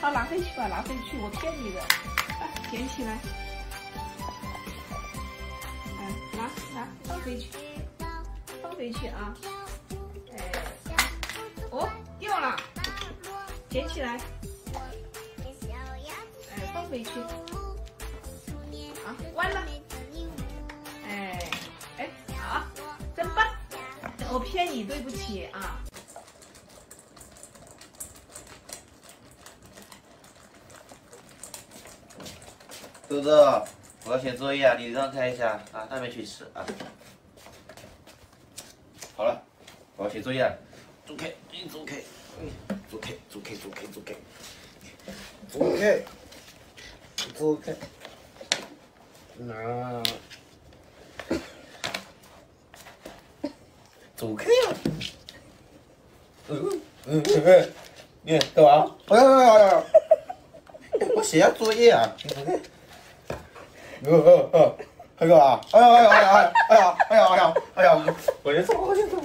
好，拿回去吧，拿回去，我骗你的。来，捡起来。拿，放回去，放回去啊！哎，哦，掉了，捡起来。哎，放回去。好，完了。哎，好，真棒！我骗你，对不起啊。豆豆，我要写作业啊，你让开一下啊，那边去吃啊。好了，我要写作业了，走开，你走开，走开，走开，走开，走开，走开，走开，那，走开呀！你干嘛？哎，我写下作业啊，你走开。那个啊，哎呀，我先走，我先走。